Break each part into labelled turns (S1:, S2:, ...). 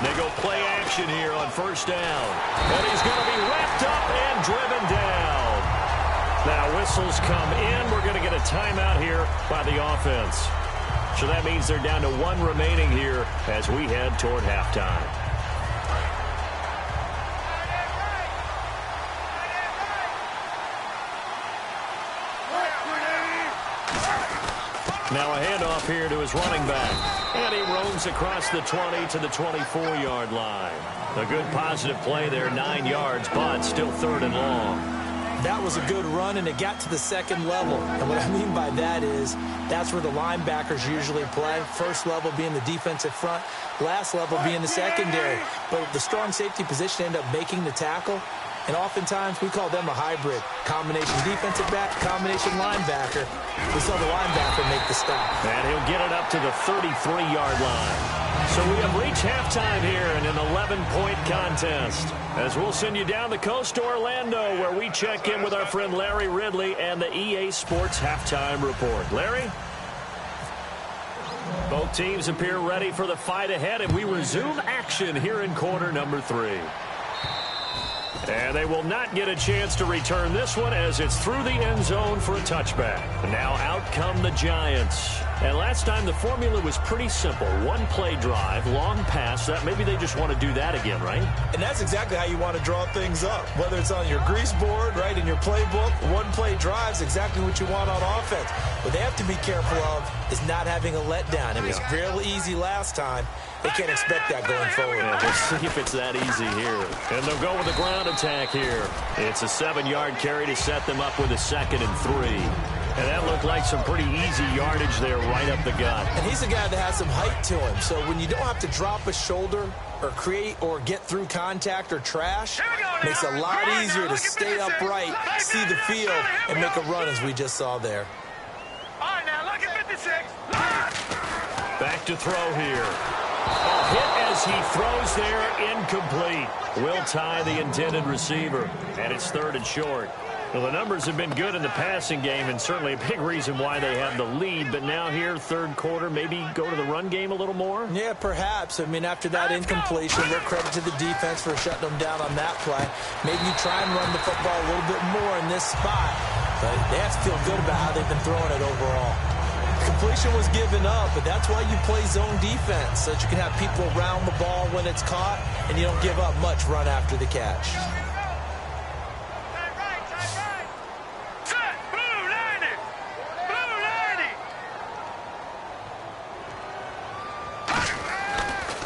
S1: They go play action here on first down. And he's going to be wrapped up and driven down. Now whistles come in. We're going to get a timeout here by the offense. So that means they're down to one remaining here as we head toward halftime. Now a handoff here to his running back. And he roams across the 20 to the 24-yard line. A good positive play there, 9 yards, but still third and long.
S2: That was a good run, and it got to the second level. And what I mean by that is that's where the linebackers usually play. First level being the defensive front, last level being the secondary. But the strong safety position ended up making the tackle. And oftentimes, we call them a hybrid. Combination defensive back, combination linebacker. We saw the linebacker make the stop.
S1: And he'll get it up to the 33-yard line. So we have reached halftime here in an 11-point contest. As we'll send you down the coast to Orlando, where we check in with our friend Larry Ridley and the EA Sports Halftime Report. Larry? Both teams appear ready for the fight ahead, and we resume action here in quarter number 3. And they will not get a chance to return this one as it's through the end zone for a touchback. Now out come the Giants. And last time the formula was pretty simple. One play drive, long pass. That maybe they just want to do that again, right?
S2: And that's exactly how you want to draw things up. Whether it's on your grease board, right, in your playbook, one play drives exactly what you want on offense. What they have to be careful of is not having a letdown. It was real easy last time. They can't expect that going forward.
S1: Yeah, we'll see if it's that easy here. And they'll go with a ground attack here. It's a 7-yard carry to set them up with a 2nd and 3. And that looked like some pretty easy yardage there right up the gut.
S2: And he's a guy that has some height to him. So when you don't have to drop a shoulder or create or get through contact or trash, makes it a lot easier to stay upright, see the field, and make a run as we just saw there.
S3: All right, now look at 56.
S1: Back to throw here. A hit as he throws there, incomplete. Will tie the intended receiver, and it's 3rd and short. Well, the numbers have been good in the passing game, and certainly a big reason why they have the lead. But now here, third quarter, maybe go to the run game a little more?
S2: Yeah, perhaps. I mean, after that incompletion, little credit to the defense for shutting them down on that play. Maybe you try and run the football a little bit more in this spot. But they have to feel good about how they've been throwing it overall. Completion was given up, but that's why you play zone defense, so that you can have people around the ball when it's caught, and you don't give up much run after the catch.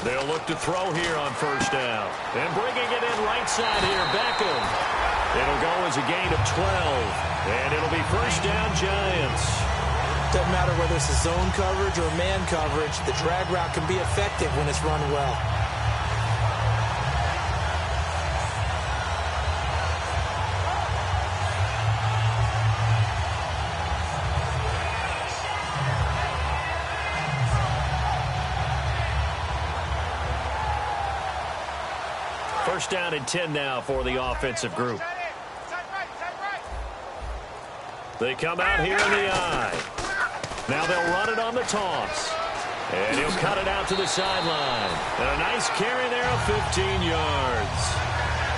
S1: They'll look to throw here on first down. And bringing it in right side here, Beckham. It'll go as a gain of 12. And it'll be first down, Giants.
S2: Doesn't matter whether it's a zone coverage or man coverage, the drag route can be effective when it's run well.
S1: First down and 10 now for the offensive group. They come out here in the eye. Now they'll run it on the toss. And he'll cut it out to the sideline. And a nice carry there of 15 yards.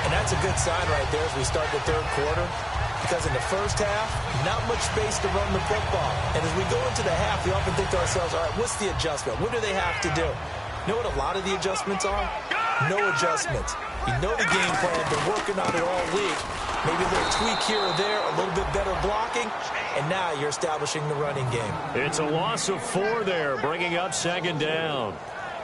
S2: And that's a good sign right there as we start the third quarter. Because in the first half, not much space to run the football. And as we go into the half, we often think to ourselves, all right, what's the adjustment? What do they have to do? You know what a lot of the adjustments are? No adjustments. You know the game plan, been working on it all week. Maybe a little tweak here or there, a little bit better blocking, and now you're establishing the running game.
S1: It's a loss of 4 there, bringing up 2nd down.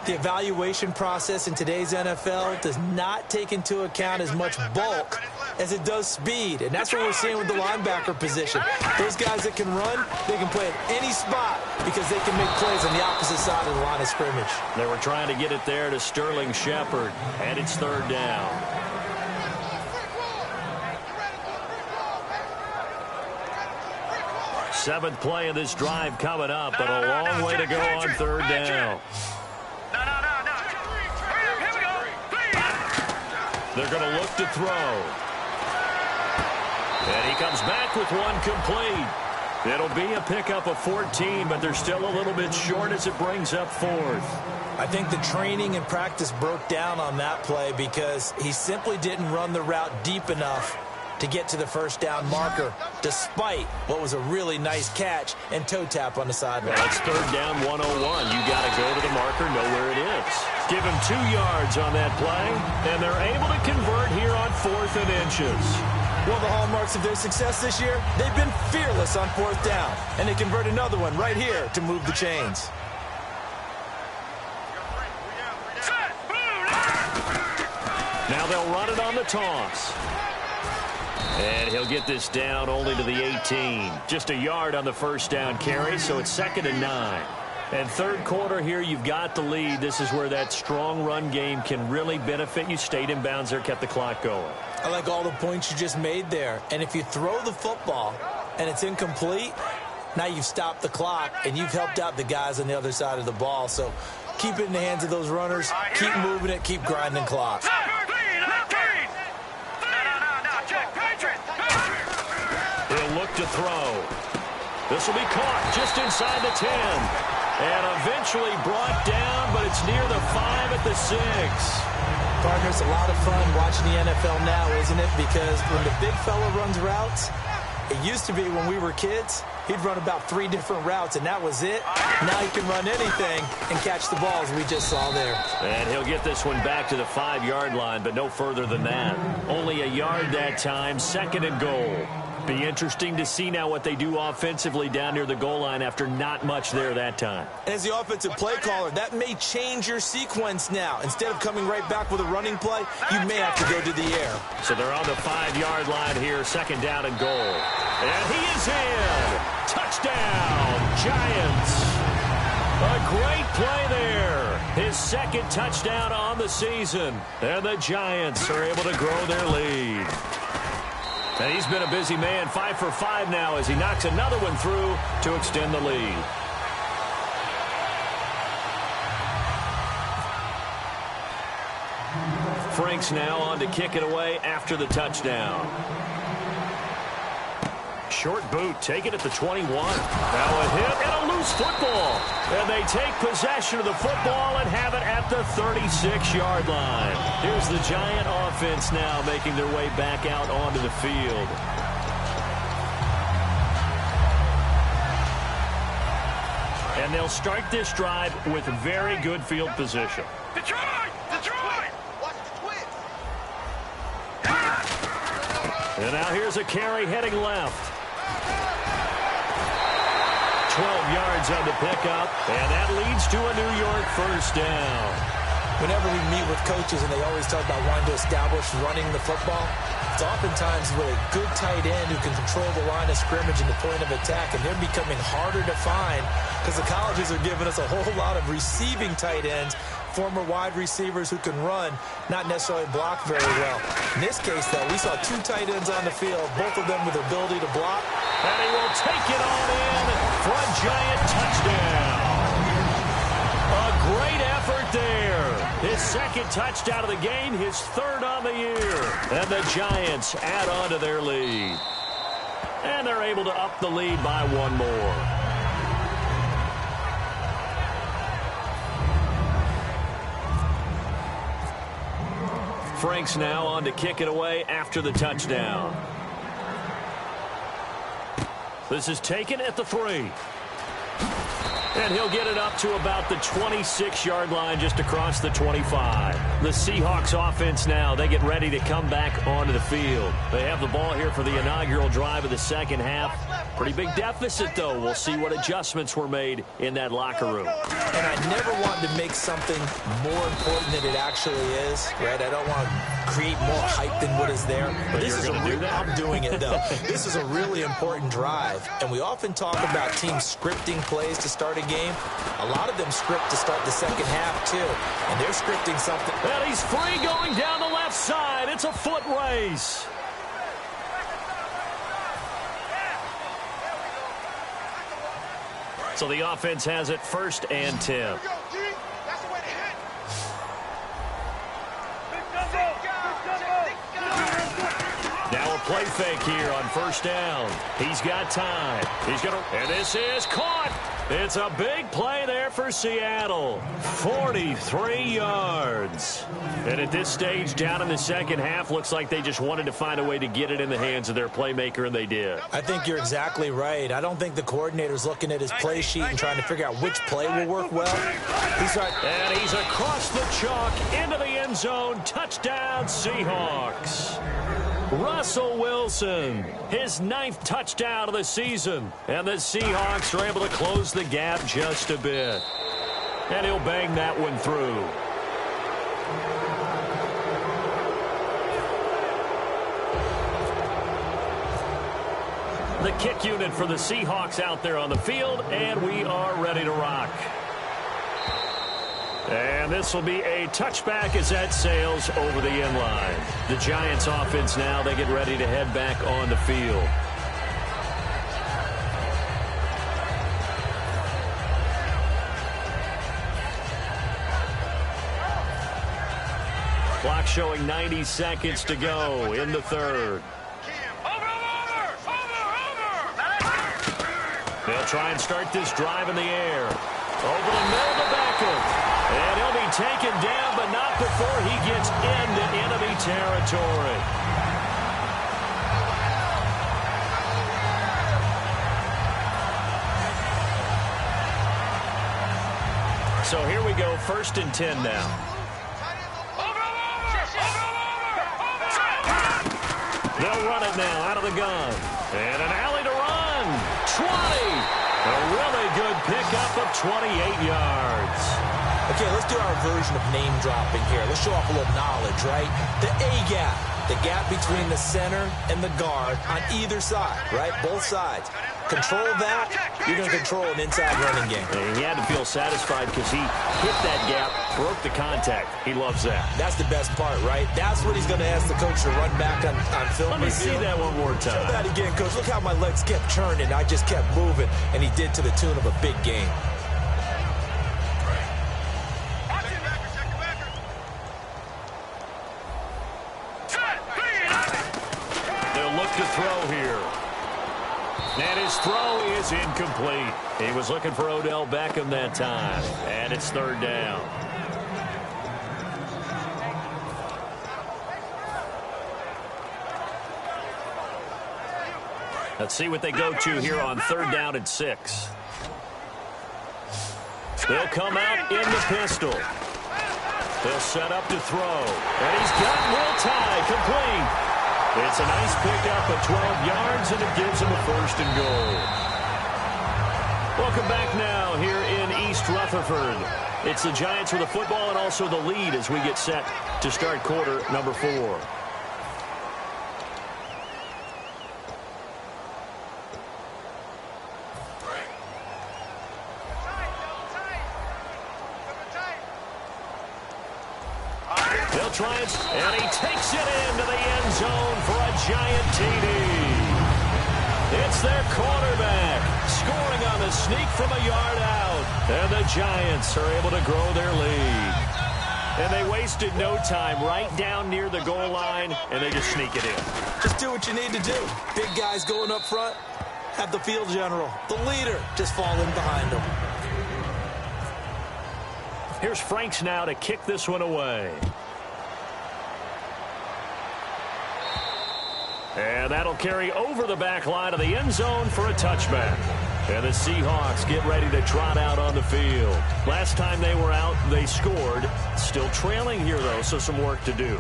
S2: The evaluation process in today's NFL does not take into account as much bulk as it does speed, and that's what we're seeing with the linebacker position. Those guys that can run, they can play at any spot because they can make plays on the opposite side of the line of scrimmage.
S1: They were trying to get it there to Sterling Shepard, and it's 3rd down. Seventh play of this drive coming up, but a long way to go on 3rd down. They're going to look to throw. And he comes back with one complete. It'll be a pickup of 14, but they're still a little bit short as it brings up fourth.
S2: I think the training and practice broke down on that play because he simply didn't run the route deep enough to get to the first down marker, despite what was a really nice catch and toe tap on the sideline.
S1: Well, it's third down 101. You got to go to the marker, know where it is. Give him 2 yards on that play, and they're able to convert here on 4th and inches.
S2: One of the hallmarks of their success this year, they've been fearless on 4th down, and they convert another one right here to move the chains.
S1: Now they'll run it on the toss. And he'll get this down only to the 18. Just a yard on the first down carry, so it's 2nd and 9. And third quarter here, you've got the lead. This is where that strong run game can really benefit you. Stayed in bounds there, kept the clock going.
S2: I like all the points you just made there. And if you throw the football and it's incomplete, now you've stopped the clock and you've helped out the guys on the other side of the ball. So keep it in the hands of those runners. Keep moving it. Keep grinding clock.
S1: He'll look to throw. This will be caught just inside the 10. And eventually brought down, but it's near the 5 at the 6.
S2: Partner, it's a lot of fun watching the NFL now, isn't it? Because when the big fella runs routes, it used to be when we were kids, he'd run about 3 different routes, and that was it. Now he can run anything and catch the balls we just saw there.
S1: And he'll get this one back to the 5-yard line, but no further than that. Only a yard that time, 2nd and goal. Be interesting to see now what they do offensively down near the goal line after not much there that time.
S2: As the offensive play caller, that may change your sequence now. Instead of coming right back with a running play, you may have to go to the air.
S1: So they're on the 5-yard line here, 2nd down and goal. And he is in. Touchdown, Giants. A great play there. His 2nd touchdown on the season. And the Giants are able to grow their lead. And he's been a busy man, 5 for 5 now as he knocks another one through to extend the lead. Frank's now on to kick it away after the touchdown. Short boot, take it at the 21. Now a hit and a loose football. And they take possession of the football and have it at the 36-yard line. Here's the Giant offense now making their way back out onto the field. And they'll start this drive with very good field position.
S3: Detroit! Detroit! Watch the twins!
S1: And now here's a carry heading left. 12 yards on the pickup, and that leads to a New York first down.
S2: Whenever we meet with coaches and they always talk about wanting to establish running the football, it's oftentimes with a good tight end who can control the line of scrimmage and the point of attack, and they're becoming harder to find because the colleges are giving us a whole lot of receiving tight ends, former wide receivers who can run, not necessarily block very well. In this case, though, we saw 2 tight ends on the field, both of them with the ability to block.
S1: And he will take it on in for a Giant touchdown. A great effort there. His 2nd touchdown of the game, his 3rd on the year. And the Giants add on to their lead. And they're able to up the lead by 1 more. Frank's now on to kick it away after the touchdown. This is taken at the 3. And he'll get it up to about the 26-yard line just across the 25. The Seahawks offense now, they get ready to come back onto the field. They have the ball here for the inaugural drive of the second half. Pretty big deficit, though. We'll see what adjustments were made in that locker room.
S2: And I never want to make something more important than it actually is, right? I don't want to create more hype than what is there. But this is I'm doing it, though. This is a really important drive. And we often talk about teams scripting plays to start a game. A lot of them script to start the second half, too. And they're scripting something.
S1: And he's free going down the left side. It's a foot race. So the offense has it 1st and 10. Now a play fake here on first down. He's got time. And this is caught. It's a big play there for Seattle. 43 yards. And at this stage, down in the second half, looks like they just wanted to find a way to get it in the hands of their playmaker, and they did.
S2: I think you're exactly right. I don't think the coordinator's looking at his play sheet and trying to figure out which play will work well.
S1: And he's across the chalk into the end zone. Touchdown, Seahawks. Russell Wilson, his 9th touchdown of the season. And the Seahawks are able to close the gap just a bit. And he'll bang that one through. The kick unit for the Seahawks out there on the field, and we are ready to rock. And this will be a touchback as that sails over the end line. The Giants offense now, they get ready to head back on the field. Clock showing 90 seconds to go in the third. They'll try and start this drive in the air. Over the middle to Beckham. And he'll be taken down, but not before he gets into enemy territory. So here we go, 1st and 10 now. They'll run it now out of the gun. And an alley to run. 20. A really good pickup of 28 yards.
S2: Okay, let's do our version of name dropping here. Let's show off a little knowledge, right? The A-gap, the gap between the center and the guard on either side, right? Both sides. Control that, you're going to control an inside running game.
S1: And he had to feel satisfied because he hit that gap, broke the contact. He loves that.
S2: That's the best part, right? That's what he's going to ask the coach to run back on film.
S1: Let me see that one more time.
S2: Show that again, coach. Look how my legs kept churning. I just kept moving, and he did to the tune of a big game.
S1: They'll look to throw here. And his throw is incomplete. He was looking for Odell Beckham that time. And it's 3rd down. Let's see what they go to here on 3rd down and 6. They'll come out in the pistol. They'll set up to throw. And he's got Will Tye complete. It's a nice pickup of 12 yards, and it gives him a 1st and goal. Welcome back now here in East Rutherford. It's the Giants with the football and also the lead as we get set to start quarter number 4. They'll try it, and he takes it into the end zone for a giant TD. It's their quarterback scoring on the sneak from a yard out. And the Giants are able to grow their lead. And they wasted no time right down near the goal line, and they just sneak it in.
S2: Just do what you need to do. Big guys going up front, have the field general, the leader, just fall in behind them.
S1: Here's Franks now to kick this one away. And that'll carry over the back line of the end zone for a touchback. And the Seahawks get ready to trot out on the field. Last time they were out, they scored. Still trailing here, though, so some work to do.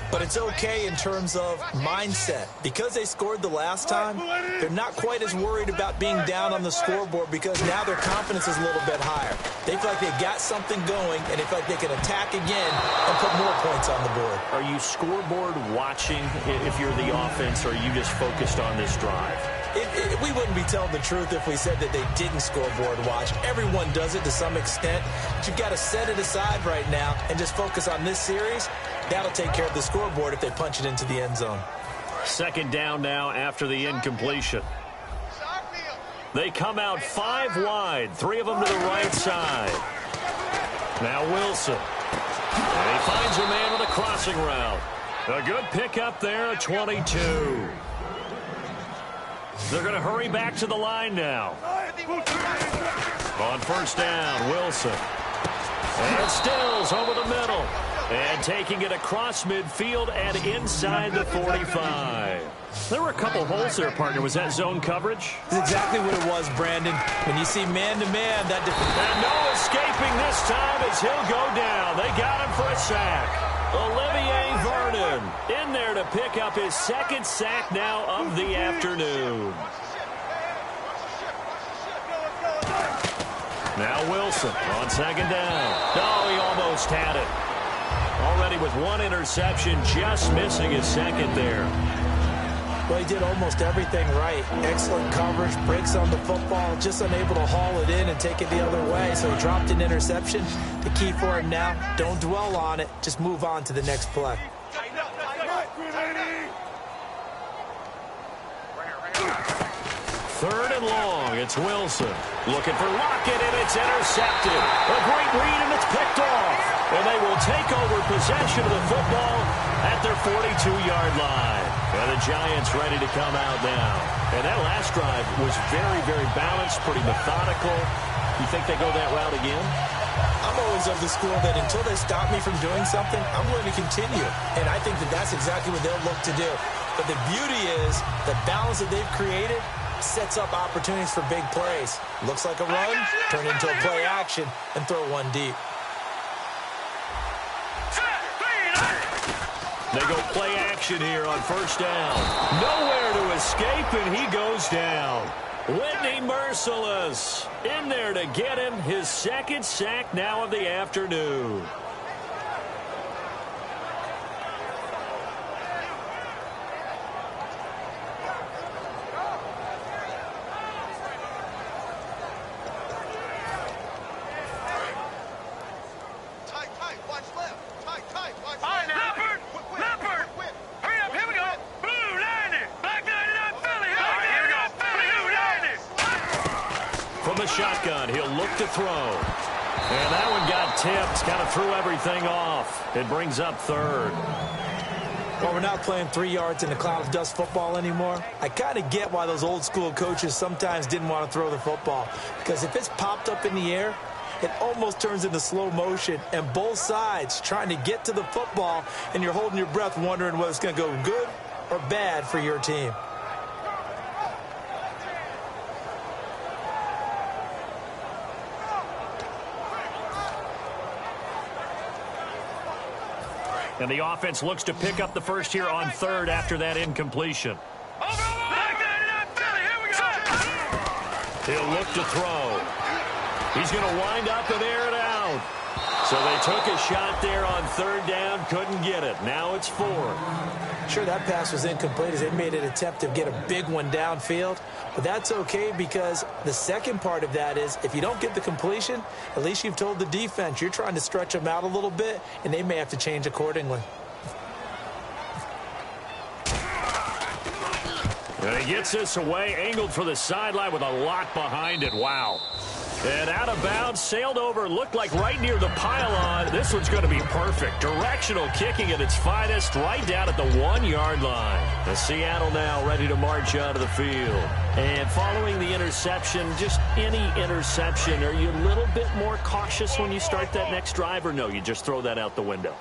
S2: But it's okay in terms of mindset. Because they scored the last time, they're not quite as worried about being down on the scoreboard because now their confidence is a little bit higher. They feel like they've got something going, and they feel like they can attack again and put more points on the board.
S1: Are you scoreboard watching if you're the offense, or are you just focused on this drive?
S2: We wouldn't be telling the truth if we said that they didn't scoreboard watch. Everyone does it to some extent. But you've got to set it aside right now and just focus on this series. That'll take care of the scoreboard if they punch it into the end zone.
S1: 2nd down now after the incompletion. They come out 5 wide, 3 of them to the right side. Now Wilson. And he finds a man with a crossing route. A good pickup there, 22. They're going to hurry back to the line now. On first down, Wilson. And Stills over the middle. And taking it across midfield and inside the 45. There were a couple holes there, partner. Was that zone coverage?
S2: That's exactly what it was, Brandon. When you see man-to-man, that...
S1: And no escaping this time as he'll go down. They got him for a sack. Olivier Vernon in there to pick up his second sack now of the afternoon. Now Wilson on second down. Oh, he almost had it. Already with one interception, just missing his second there.
S2: Well, he did almost everything right. Excellent coverage, breaks on the football, just unable to haul it in and take it the other way. So he dropped an interception. The key for him now, don't dwell on it. Just move on to the next play.
S1: Third and long, it's Wilson. Looking for Lockett, and it's intercepted. A great read, and it's picked off. And they will take over possession of the football at their 42-yard line. And the Giants ready to come out now. And that last drive was very, very balanced, pretty methodical. You think they go that route again?
S2: I'm always of the school that until they stop me from doing something, I'm going to continue. And I think that that's exactly what they'll look to do. But the beauty is the balance that they've created sets up opportunities for big plays. Looks like a run, turn into a play action, and throw one deep.
S1: They go play action here on first down. Nowhere to escape, and he goes down. Whitney Merciless in there to get him his second sack now of the afternoon. Shotgun, he'll look to throw. And that one got tipped, kind of threw everything off. It brings up third.
S2: Well, we're not playing 3 yards in a cloud of dust football anymore. I kind of get why those old school coaches sometimes didn't want to throw the football. Because if it's popped up in the air, it almost turns into slow motion. And both sides trying to get to the football, and you're holding your breath wondering whether it's going to go good or bad for your team.
S1: And the offense looks to pick up the first here on third after that incompletion. He'll look to throw. He's going to wind up and air it out. So they took a shot there on third down, couldn't get it. Now it's fourth.
S2: Sure, that pass was incomplete as they made an attempt to get a big one downfield. But that's okay because the second part of that is if you don't get the completion, at least you've told the defense you're trying to stretch them out a little bit, and they may have to change accordingly.
S1: And he gets this away, angled for the sideline with a lot behind it. Wow. And out of bounds, sailed over, looked like right near the pylon. This one's going to be perfect. Directional kicking at its finest, right down at the 1-yard line. The Seattle now ready to march out of the field. And following the interception, just any interception, are you a little bit more cautious when you start that next drive, or no, you just throw that out the window?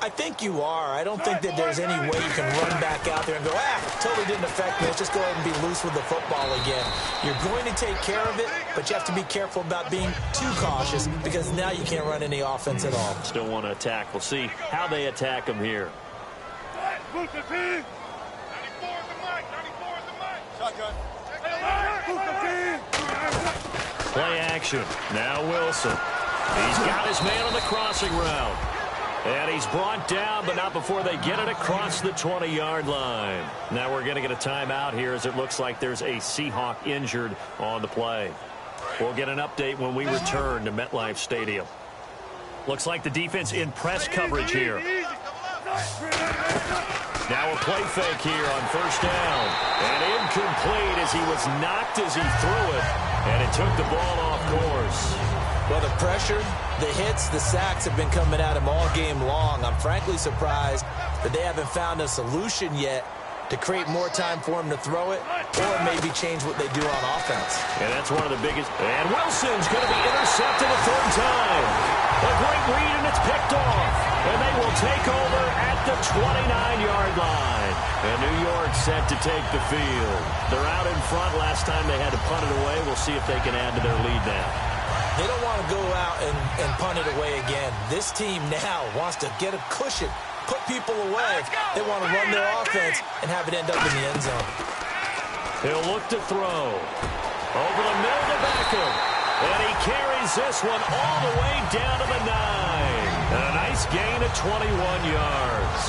S2: I think you are. I don't think that there's any way you can run back out there and go, totally didn't affect me. Let's just go ahead and be loose with the football again. You're going to take care of it, but you have to be careful about being too cautious because now you can't run any offense at all.
S1: Still want to attack. We'll see how they attack him here. Play action. Now Wilson. He's got his man on the crossing route. And he's brought down, but not before they get it across the 20-yard line. Now we're going to get a timeout here as it looks like there's a Seahawk injured on the play. We'll get an update when we return to MetLife Stadium. Looks like the defense in press coverage here. Now a play fake here on first down. And incomplete as he was knocked as he threw it. And it took the ball off course.
S2: Well, the pressure, the hits, the sacks have been coming at him all game long. I'm frankly surprised that they haven't found a solution yet to create more time for him to throw it or maybe change what they do on offense.
S1: And that's one of the biggest. And Wilson's going to be intercepted a third time. A great read, and it's picked off. And they will take over at the 29-yard line. And New York set to take the field. They're out in front. Last time they had to punt it away. We'll see if they can add to their lead now.
S2: They don't want to go out and punt it away again. This team now wants to get a cushion, put people away. They want to run their offense and have it end up in the end zone.
S1: He'll look to throw. Over the middle to Beckham. And he carries this one all the way down to the 9. And a nice gain of 21 yards.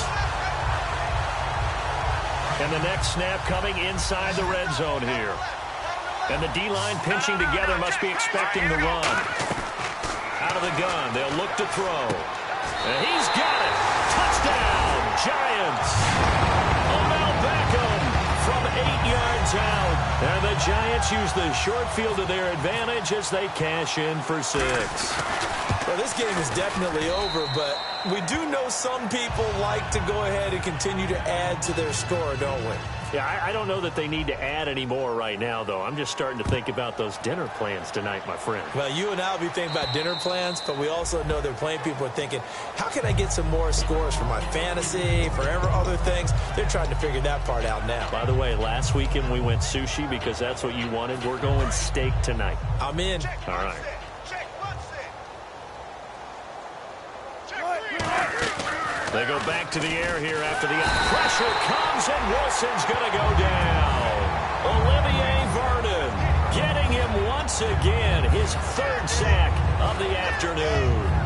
S1: And the next snap coming inside the red zone here. And the D-line pinching together, must be expecting the run. Out of the gun, they'll look to throw. And he's got it. Touchdown, Giants. Odell Beckham from 8 yards out. And the Giants use the short field to their advantage as they cash in for 6.
S2: Well, this game is definitely over, but we do know some people like to go ahead and continue to add to their score, don't we?
S1: Yeah, I don't know that they need to add any more right now, though. I'm just starting to think about those dinner plans tonight, my friend.
S2: Well, you and I will be thinking about dinner plans, but we also know that plenty of people are thinking, how can I get some more scores for my fantasy, for other things? They're trying to figure that part out now.
S1: By the way, last weekend we went sushi because that's what you wanted. We're going steak tonight.
S2: I'm in.
S1: All right. They go back to the air here after the pressure comes, and Wilson's going to go down. Olivier Vernon getting him once again, his 3rd sack of the afternoon.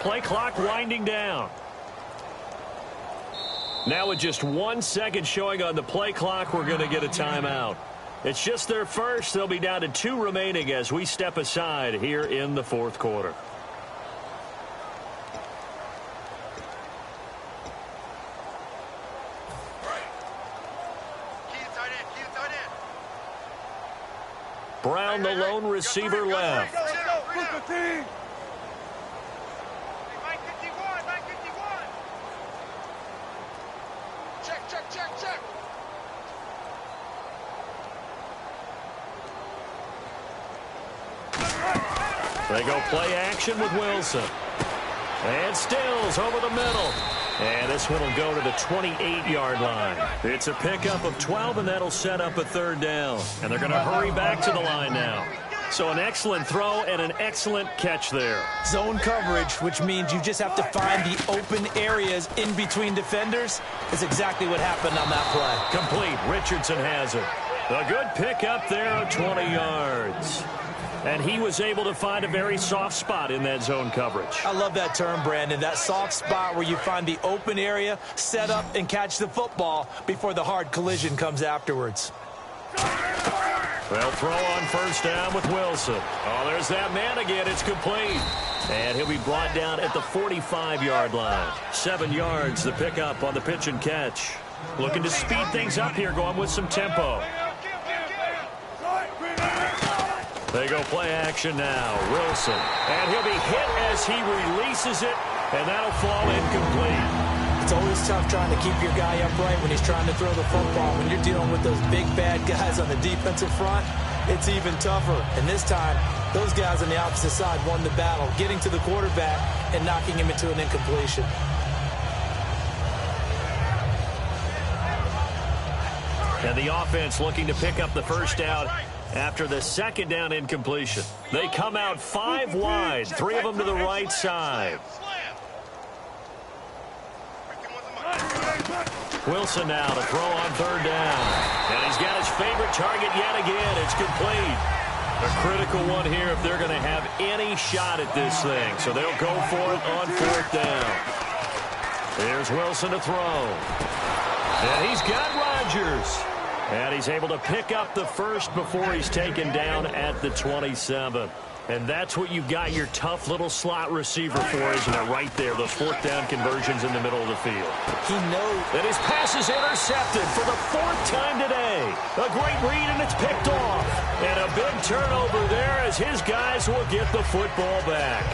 S1: Play clock winding down. Now with just 1 second showing on the play clock, we're going to get a timeout. It's just their first. They'll be down to 2 remaining as we step aside here in the 4th quarter. Brown, the lone receiver, left. They go play action with Wilson. And Stills over the middle. And this one will go to the 28-yard line. It's a pickup of 12, and that'll set up a 3rd down. And they're going to hurry back to the line now. So an excellent throw and an excellent catch there.
S2: Zone coverage, which means you just have to find the open areas in between defenders, is exactly what happened on that play.
S1: Complete. Richardson has it. A good pickup there of 20 yards. And he was able to find a very soft spot in that zone coverage.
S2: I love that term, Brandon. That soft spot where you find the open area, set up, and catch the football before the hard collision comes afterwards.
S1: Well, throw on 1st down with Wilson. Oh, there's that man again. It's complete. And he'll be brought down at the 45-yard line. 7 yards, the pickup on the pitch and catch. Looking to speed things up here, going with some tempo. They go play action now. Wilson. And he'll be hit as he releases it, and that'll fall incomplete.
S2: It's always tough trying to keep your guy upright when he's trying to throw the football. When you're dealing with those big, bad guys on the defensive front, it's even tougher. And this time, those guys on the opposite side won the battle, getting to the quarterback and knocking him into an incompletion.
S1: And the offense looking to pick up the 1st down after the 2nd down incompletion. They come out 5 wide, 3 of them to the right side. Wilson now to throw on 3rd down. And he's got his favorite target yet again. It's complete. A critical one here if they're going to have any shot at this thing. So they'll go for it on 4th down. Here's Wilson to throw. And he's got Rodgers. And he's able to pick up the first before he's taken down at the 27. And that's what you've got your tough little slot receiver for, isn't it? Right there, those fourth down conversions in the middle of the field.
S2: He knows.
S1: And his pass is intercepted for the fourth time today. A great read, and it's picked off. And a big turnover there as his guys will get the football back.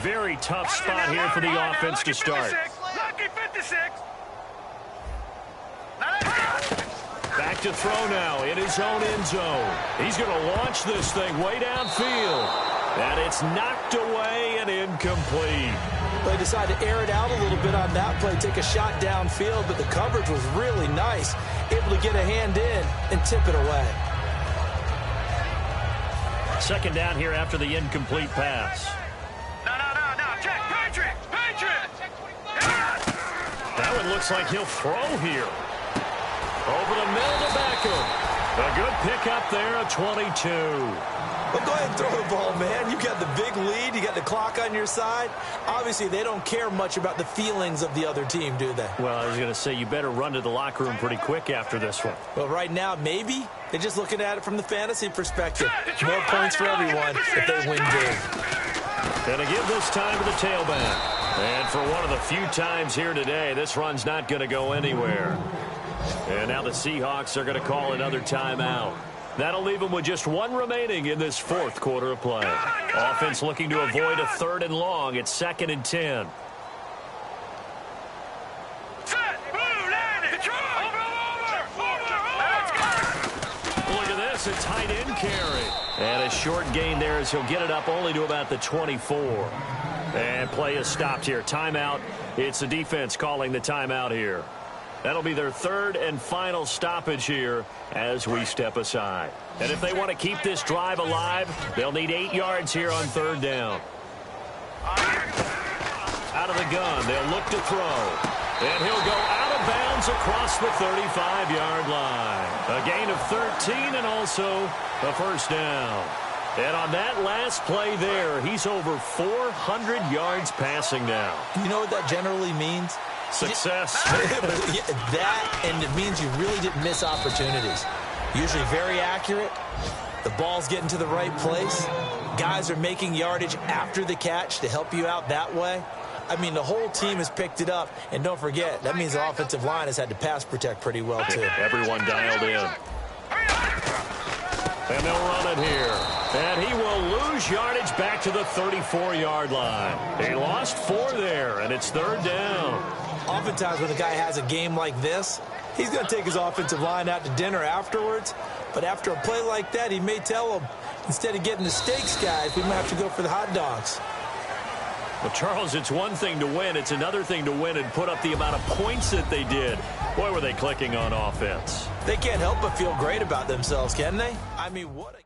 S1: Very tough spot here for the offense to start.
S3: Lucky 56.
S1: Back to throw now in his own end zone. He's going to launch this thing way downfield. And it's knocked away and incomplete.
S2: They decided to air it out a little bit on that play, take a shot downfield, but the coverage was really nice. Able to get a hand in and tip it away.
S1: Second down here after the incomplete pass. That one looks like he'll throw here. Over the middle to Beckham. A good pickup there at 22.
S2: Well, go ahead and throw the ball, man. You got the big lead. You got the clock on your side. Obviously, they don't care much about the feelings of the other team, do they?
S1: Well, I was going to say, you better run to the locker room pretty quick after this one.
S2: Well, right now, maybe. They're just looking at it from the fantasy perspective. More points for everyone if they win big.
S1: Going to give this time to the tailback. And for one of the few times here today, this run's not going to go anywhere. And now the Seahawks are going to call another timeout. That'll leave them with just one remaining in this fourth quarter of play. Offense looking to avoid a third and long. It's 2nd and 10. Look at this, a tight end carry. And a short gain there as he'll get it up only to about the 24. And play is stopped here. Timeout. It's the defense calling the timeout here. That'll be their third and final stoppage here as we step aside. And if they want to keep this drive alive, they'll need 8 yards here on third down. Out of the gun, they'll look to throw. And he'll go out of bounds across the 35-yard line. A gain of 13 and also a first down. And on that last play there, he's over 400 yards passing now.
S2: You know what that generally means?
S1: Success.
S2: That, and it means you really didn't miss opportunities. Usually very accurate. The ball's getting to the right place. Guys are making yardage after the catch to help you out that way. I mean, the whole team has picked it up. And don't forget, that means the offensive line has had to pass protect pretty well, too.
S1: Everyone dialed in. And they'll run it here. And he will lose yardage back to the 34-yard line. He lost 4 there, and it's third down.
S2: Oftentimes when a guy has a game like this, he's going to take his offensive line out to dinner afterwards. But after a play like that, he may tell them, instead of getting the steaks, guys, we might have to go for the hot dogs.
S1: Well, Charles, it's one thing to win. It's another thing to win and put up the amount of points that they did. Boy, were they clicking on offense.
S2: They can't help but feel great about themselves, can they? I mean, what a...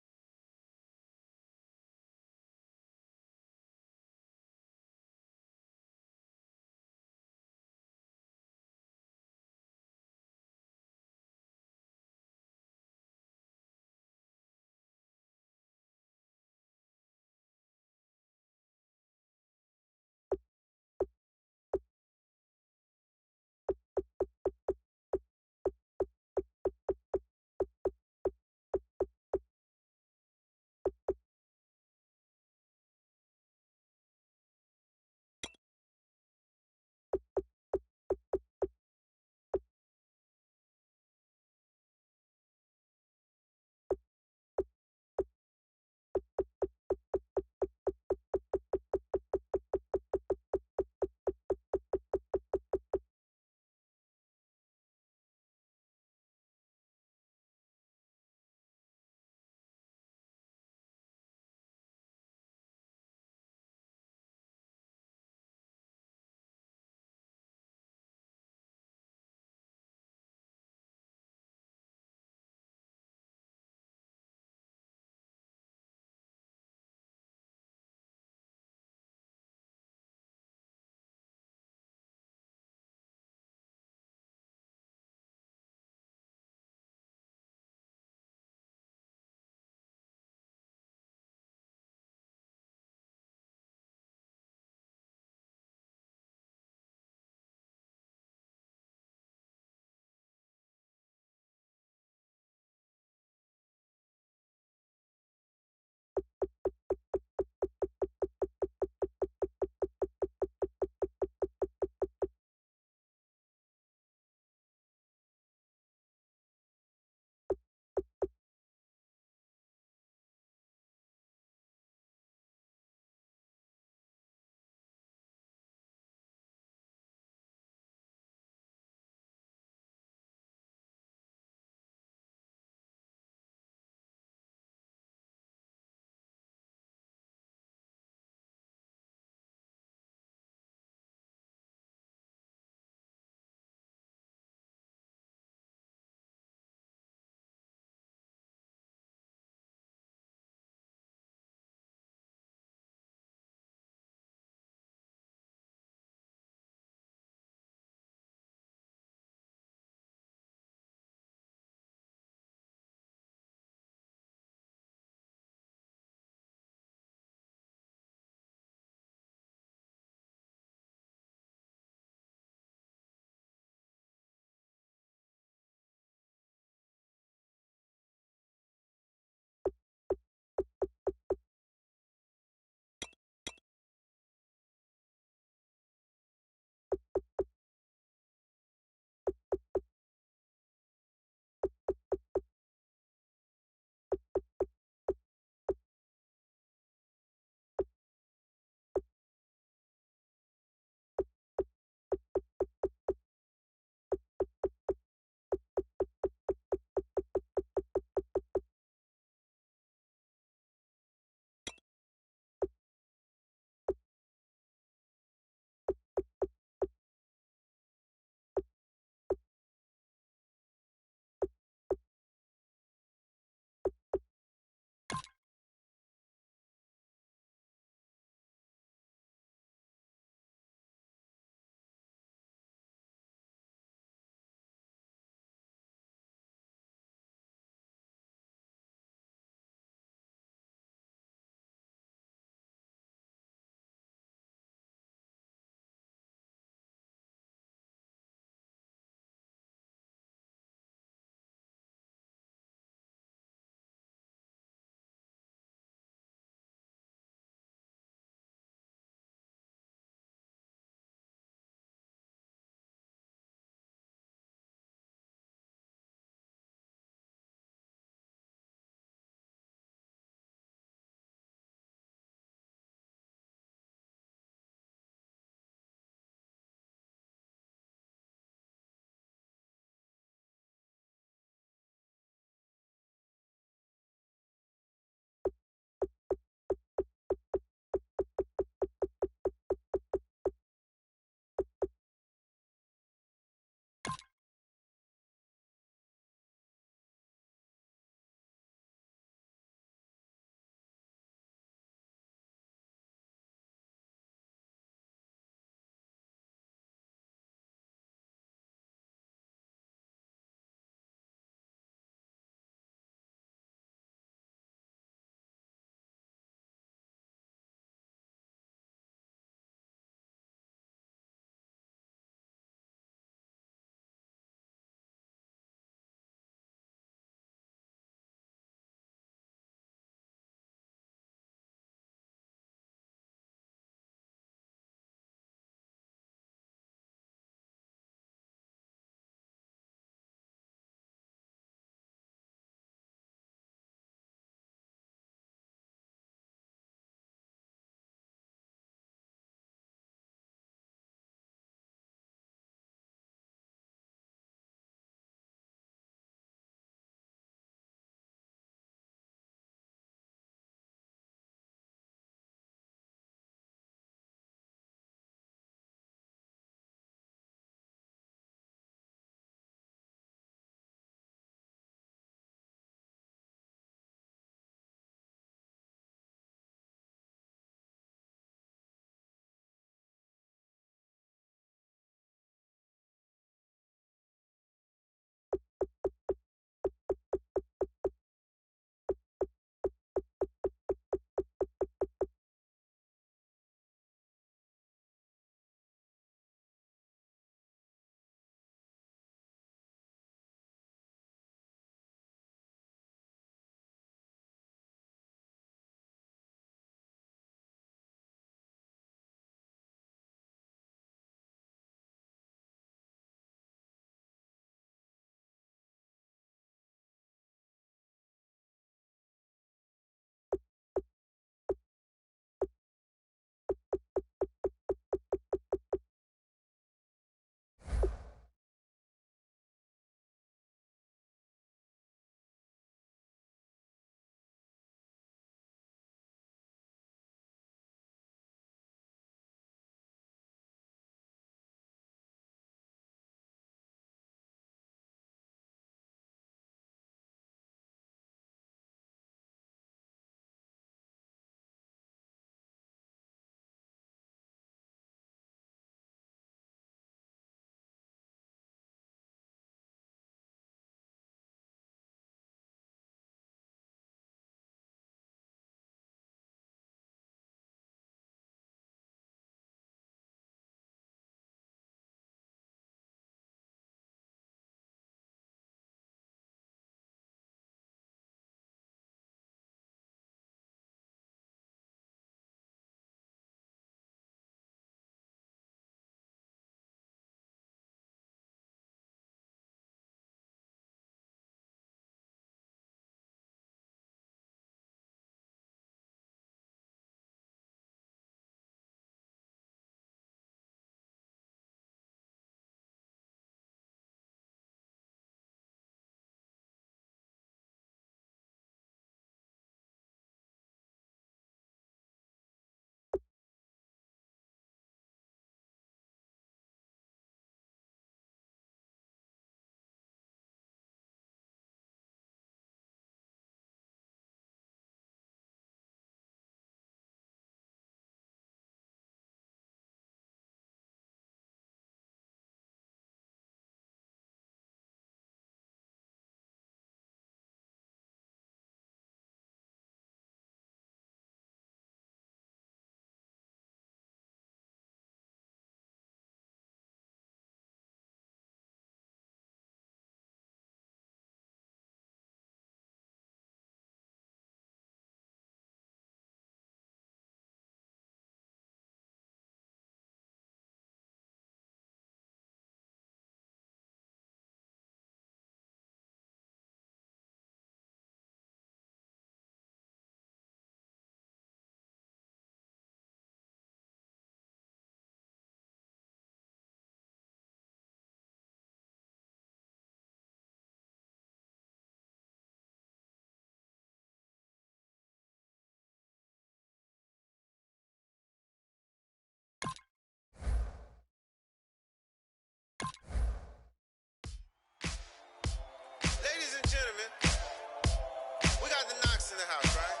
S4: in the house, right?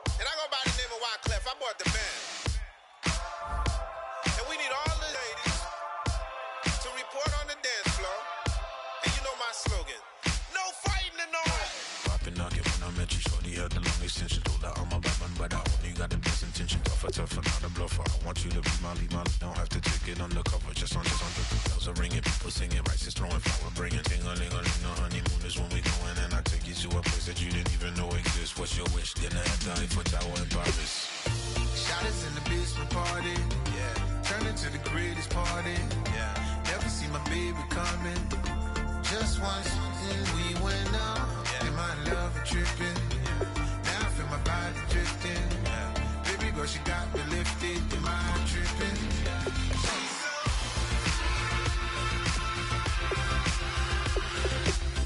S4: And I go by the name of Wyclef. I bought the band. And we need all the ladies to report on the dance floor. And you know my slogan. No fighting in the hall.
S5: Poppin' knock it when I met you, shorty had the long extension. Told her I'm a Batman, but I only got the best intention. Tougher, not a bluffer. I want you to be my lead, don't have to take it undercover. Just on the bells are ringing, people singing, rice is throwing, flower bringing. Ting-a-ling-a-ling, the honeymoon is when we going, and I take you to a place that you didn't even know exists. What's your wish? Dinner at the Eiffel Tower in Paris.
S6: Shot us in the basement party, yeah. Turn into the greatest party, yeah. Never see my baby coming. Just once, and we went out. Yeah. And my love a tripping. Yeah. Now I feel my body drifting. Yeah. Baby girl, she got me lifted. Am I tripping? Yeah.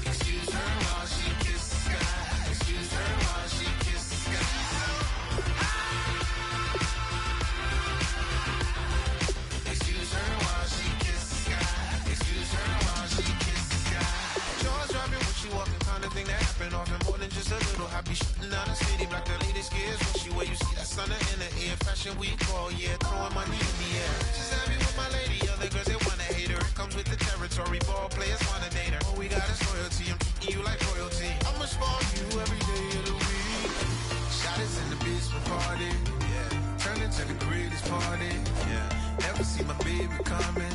S6: Excuse her while she kiss the sky. Excuse her while she kiss the sky. Excuse her while she kiss the sky. Excuse her while she kiss the sky. Jaws dropping when she walking, kind of thing that happen often. More than just a little. I be shooting down the city like the latest gears. When she where you see that sun in the air. Fashion week all year, throwing money in the air. She's happy with my lady. Other girls they wanna hate her. It comes with the territory. Ball players wanna date her. All we got is loyalty. I'm treating you like royalty. I'ma spoil you every day of the week. Shot us in the basement party, yeah. Turn into the greatest party, yeah. Never see my baby coming.